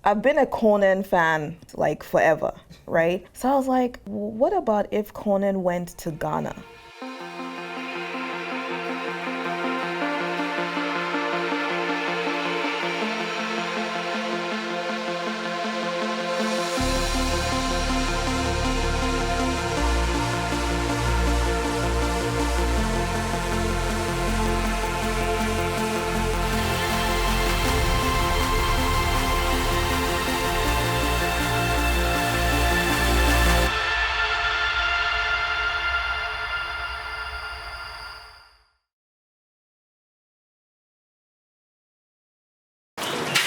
I've been a Conan fan like forever, right? So I was like, what about if Conan went to Ghana?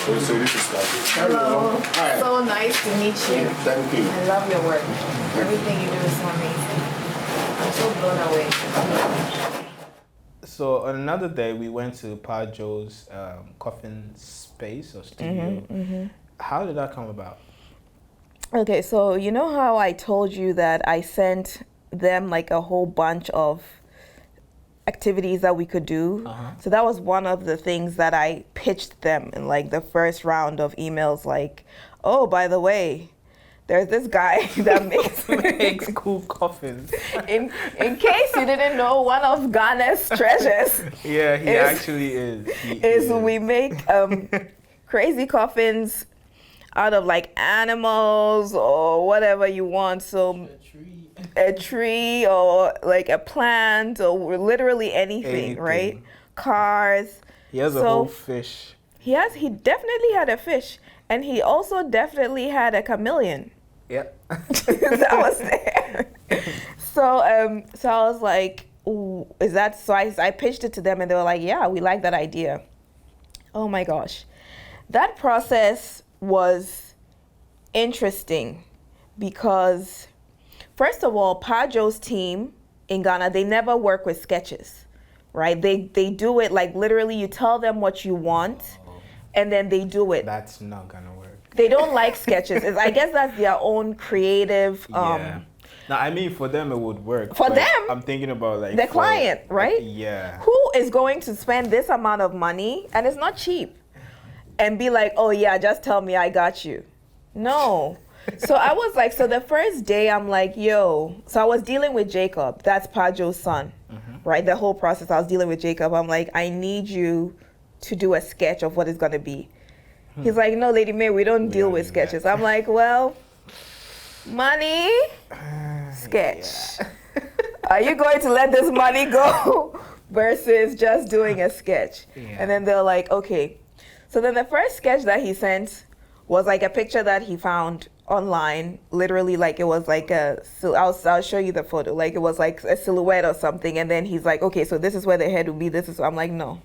So this is David. Hello. Hi. So nice to meet you. Thank you. I love your work. Everything you do is so amazing. I'm so blown away. So on another day, we went to Paa Joe's Coffin space or studio. How did that come about? Okay, so you know how I told you that I sent them like a whole bunch of activities that we could do? So that was one of the things that I pitched them in like the first round of emails, like, oh, by the way, there's this guy that makes cool coffins. In case you didn't know, one of Ghana's treasures. Yeah, he actually is. We make crazy coffins out of like animals or whatever you want. So a tree or like a plant or literally anything, right? Cars. He has a whole fish. He definitely had a fish, and he also definitely had a chameleon. Yep. That was there. So I was like, ooh, is that so? I pitched it to them, and they were like, yeah, we like that idea. Oh my gosh, that process was interesting because, first of all, Paa Joe's team in Ghana, they never work with sketches, right? They do it like literally you tell them what you want and then they do it. That's not gonna work. They don't like sketches. I guess that's their own creative. Yeah. No, I mean for them it would work. For them, I'm thinking about like the client, right? Yeah. Who is going to spend this amount of money, and it's not cheap, and be like, oh yeah, just tell me I got you. No. So I was like, so the first day I'm like, yo, so I was dealing with Jacob, that's Paa Joe's son, right? The whole process, I was dealing with Jacob. I'm like, I need you to do a sketch of what it's gonna be. He's like, no, Lady May, we don't deal with sketches. I'm like, well, money, sketch. Yeah. Are you going to let this money go versus just doing a sketch? Yeah. And then they're like, okay. So then the first sketch that he sent was like a picture that he found online, literally like it was like I'll show you the photo, like it was like a silhouette or something, and then he's like, okay, so this is where the head will be, this is, I'm like, no.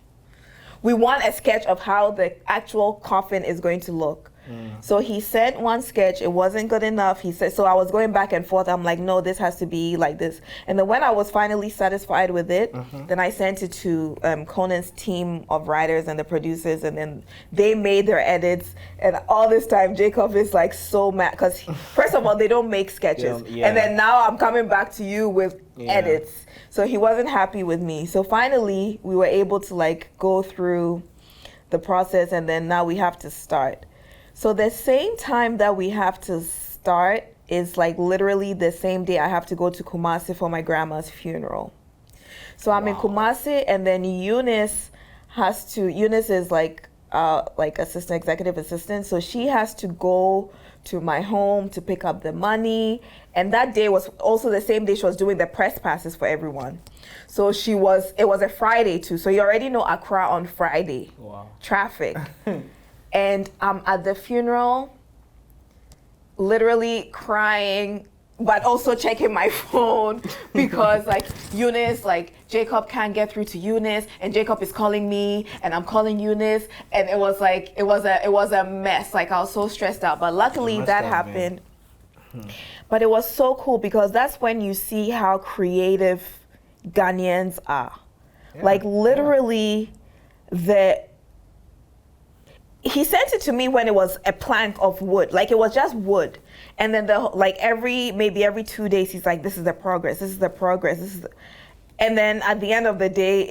We want a sketch of how the actual coffin is going to look. So he sent one sketch, it wasn't good enough. He said, so I was going back and forth. I'm like, no, this has to be like this. And then when I was finally satisfied with it, then I sent it to Conan's team of writers and the producers, and then they made their edits. And all this time, Jacob is like so mad because first of all, they don't make sketches. And then now I'm coming back to you with edits. So he wasn't happy with me. So finally, we were able to like go through the process, and then now we have to start. So the same time that we have to start is like literally the same day I have to go to Kumasi for my grandma's funeral. So I'm in Kumasi, and then Eunice is like assistant, executive assistant. So she has to go to my home to pick up the money. And that day was also the same day she was doing the press passes for everyone. So it was a Friday too. So you already know Accra on Friday. Wow. Traffic. And I'm at the funeral, literally crying, but also checking my phone because like Eunice, like Jacob can't get through to Eunice, and Jacob is calling me, and I'm calling Eunice, and it was a mess. Like I was so stressed out, but luckily that happened. But it was so cool because that's when you see how creative Ghanaians are. Yeah. Like literally he sent it to me when it was a plank of wood, like it was just wood. And then maybe every 2 days, he's like, this is the progress, and then at the end of the day,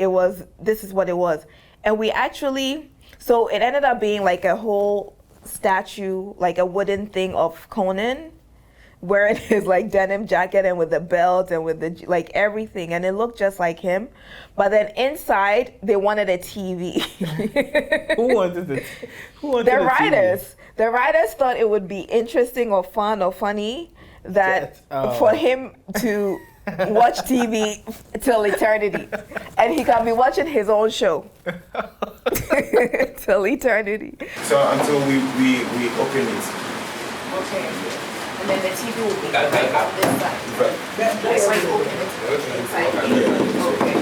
this is what it was. And we actually, so it ended up being like a whole statue, like a wooden thing of Conan, wearing his like denim jacket and with the belt and with the like everything, and it looked just like him. But then inside they wanted a TV. Who wanted the The writers. The writers thought it would be interesting or fun or funny that for him to watch TV till eternity, and he can be watching his own show till eternity. So until we open it. Okay. And then the TV will be right up this side. That's why you open it inside. Okay.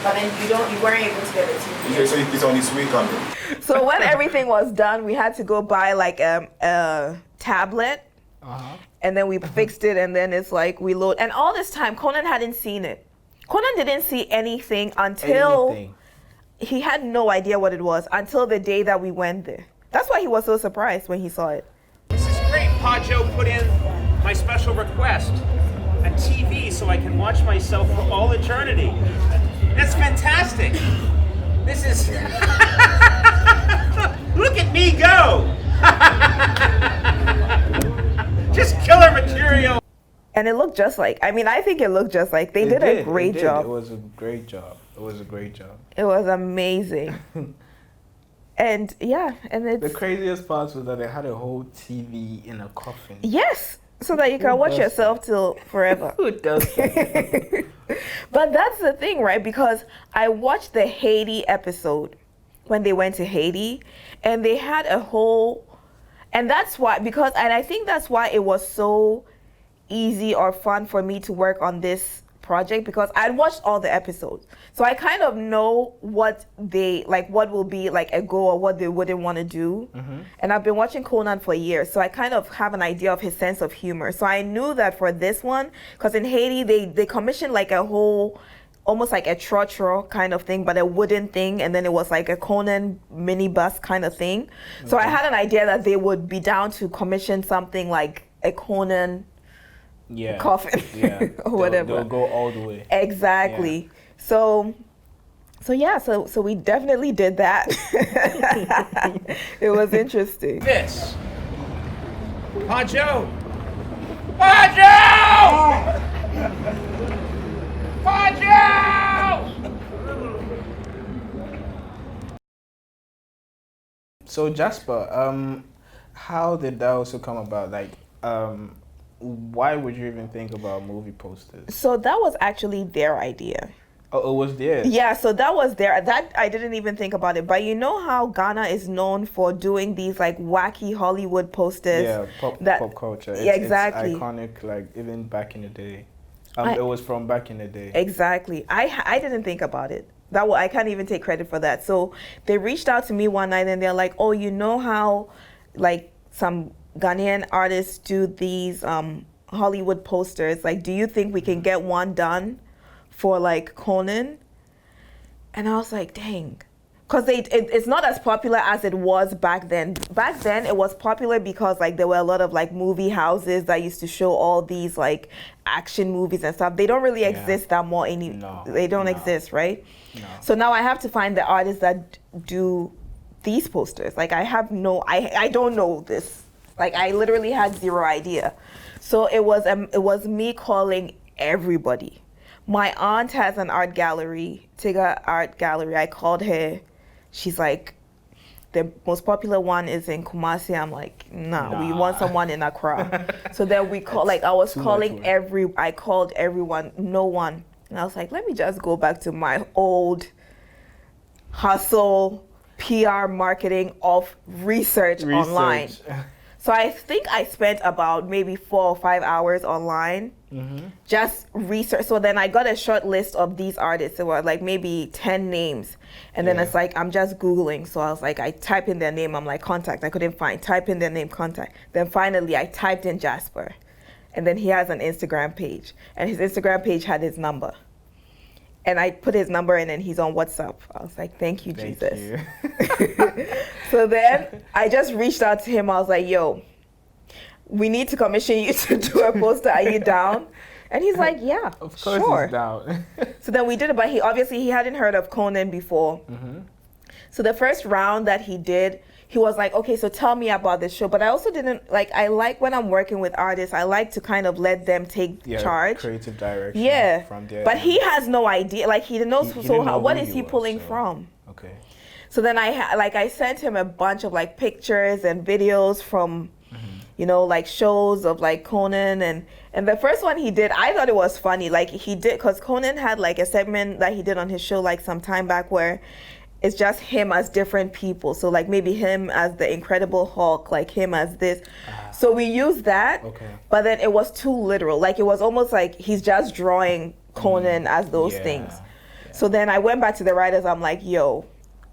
But then you weren't able to get the TV. Okay, so it's on its way coming. So when everything was done, we had to go buy like a tablet. And then we fixed it, and then it's like we load. And all this time, Conan hadn't seen it. Conan didn't see anything until he had no idea what it was until the day that we went there. That's why he was so surprised when he saw it. This is great. Paa Joe put in my special request, a TV so I can watch myself for all eternity. That's fantastic. This is... Look at me go! Just killer material. And it looked just like, I think it looked just like, they did a great job. It was a great job. It was amazing. And yeah, and it's... The craziest part was that they had a whole TV in a coffin. Yes, so that you can watch yourself till forever. Who does that? But that's the thing, right? Because I watched the Haiti episode when they went to Haiti, and they had a whole... And that's why, and I think that's why it was so easy or fun for me to work on this project, because I'd watched all the episodes. So I kind of know what what will be like a goal or what they wouldn't want to do. And I've been watching Conan for years, so I kind of have an idea of his sense of humor. So I knew that for this one, because in Haiti, they commissioned like a whole, almost like a trotro kind of thing, but a wooden thing, and then it was like a Conan minibus kind of thing. So I had an idea that they would be down to commission something like a Conan Coffin or whatever. They'll go all the way. Exactly. Yeah. So we definitely did that. It was interesting. This. Paa Joe! Paa Joe! Paa Joe! So Jasper, how did that also come about? Like, why would you even think about movie posters? So that was actually their idea. Oh, it was theirs? Yeah, so that was that I didn't even think about it. But you know how Ghana is known for doing these like wacky Hollywood posters? Yeah, pop culture. Exactly. It's iconic, like even back in the day. It was from back in the day. Exactly. I didn't think about it. I can't even take credit for that. So they reached out to me one night and they're like, oh, you know how like some Ghanaian artists do these Hollywood posters? Like, do you think we can get one done for like Conan? And I was like, dang. Because it's not as popular as it was back then. Back then, it was popular because like there were a lot of like movie houses that used to show all these like action movies and stuff. They don't really exist that more anymore. They don't exist, right? No. So now I have to find the artists that do these posters. Like I don't know this. Like I literally had zero idea. So it was me calling everybody. My aunt has an art gallery, Tiga Art Gallery. I called her. She's like, the most popular one is in Kumasi. I'm like, nah. We want someone in Accra. So then we call, like I called everyone, no one. And I was like, let me just go back to my old hustle, PR marketing of research. Online. So I think I spent about maybe 4 or 5 hours online, just research. So then I got a short list of these artists. There were like maybe 10 names. And then it's like, I'm just Googling. So I was like, I type in their name. I'm like, contact. I couldn't find. Type in their name, contact. Then finally I typed in Jasper. And then he has an Instagram page. And his Instagram page had his number. And I put his number in and he's on WhatsApp. I was like, thank you, Jesus. So then I just reached out to him. I was like, yo, we need to commission you to do a poster. Are you down? And he's like, yeah, of course sure. He's down. So then we did it, but he hadn't heard of Conan before. So the first round that he did, he was like, okay, so tell me about this show. But I also didn't like, I like when I'm working with artists, I like to kind of let them take charge. Creative direction. Yeah. From there. But he has no idea. Like he knows. He So didn't know what who is he he was, pulling so- from? Okay. So then I sent him a bunch of like pictures and videos from, you know, like shows of like Conan and the first one he did, I thought it was funny. Like he did, cause Conan had like a segment that he did on his show like some time back where it's just him as different people. So like maybe him as the Incredible Hulk, like him as this. So we used that, but then it was too literal. Like it was almost like he's just drawing Conan as those things. So then I went back to the writers. I'm like, yo,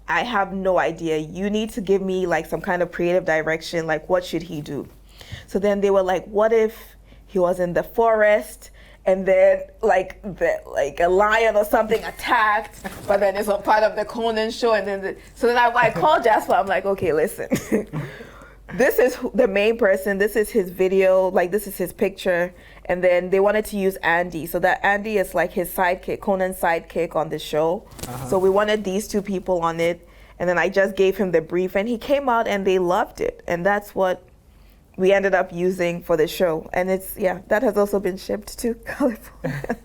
I have no idea. You need to give me like some kind of creative direction. Like what should he do? So then they were like, what if he was in the forest and then like a lion or something attacked, but then it's a part of the Conan show. And then so then I called Jasper. I'm like, okay, listen, this is the main person. This is his video. Like this is his picture. And then they wanted to use Andy. So that Andy is like his sidekick, Conan's sidekick on the show. So we wanted these two people on it. And then I just gave him the brief and he came out and they loved it. And that's what we ended up using for the show. And it's, that has also been shipped to California.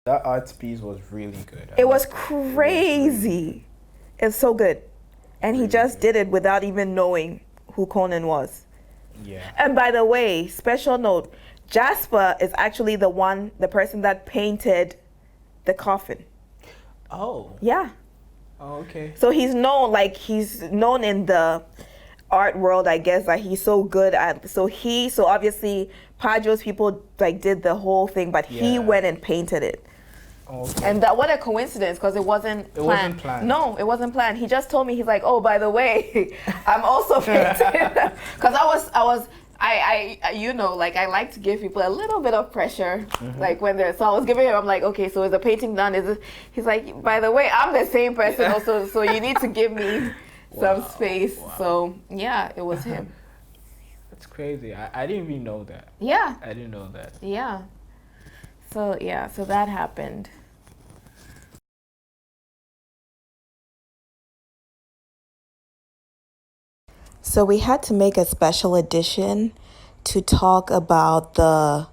That art piece was really good. It was crazy. It's so good. And he just did it without even knowing who Conan was. Yeah. And by the way, special note, Jasper is actually the person that painted the coffin. Oh. Yeah. Oh, okay. So he's known in the art world, I guess, that he's so good at. So obviously Paa Joe's people like did the whole thing, but he went and painted it. Okay. And what a coincidence, because it wasn't planned. Wasn't planned. No, it wasn't planned. He just told me, he's like, oh, by the way, I'm also painting. Because I you know, like I like to give people a little bit of pressure, like when they're, so I was giving him, I'm like, okay, so is the painting done? He's like, by the way, I'm the same person also, so you need to give me some space. Wow. So yeah, it was him. That's crazy. I didn't even know that. Yeah. I didn't know that. Yeah. So that happened. So we had to make a special edition to talk about the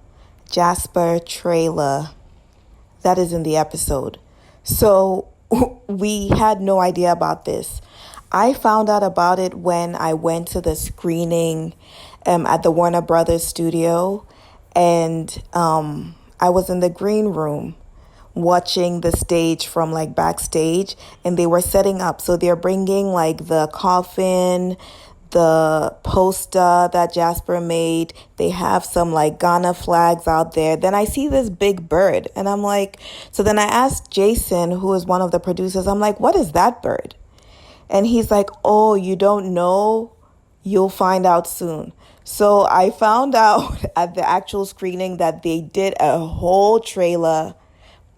Jasper trailer that is in the episode. So we had no idea about this. I found out about it when I went to the screening at the Warner Brothers studio, and I was in the green room watching the stage from like backstage, and they were setting up. So they're bringing like the coffin, the poster that Jasper made. They have some like Ghana flags out there. Then I see this big bird and I'm like, so then I asked Jason, who is one of the producers, I'm like, what is that bird? And he's like, oh, you don't know? You'll find out soon. So I found out at the actual screening that they did a whole trailer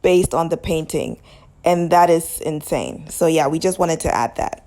based on the painting. And that is insane. So yeah, we just wanted to add that.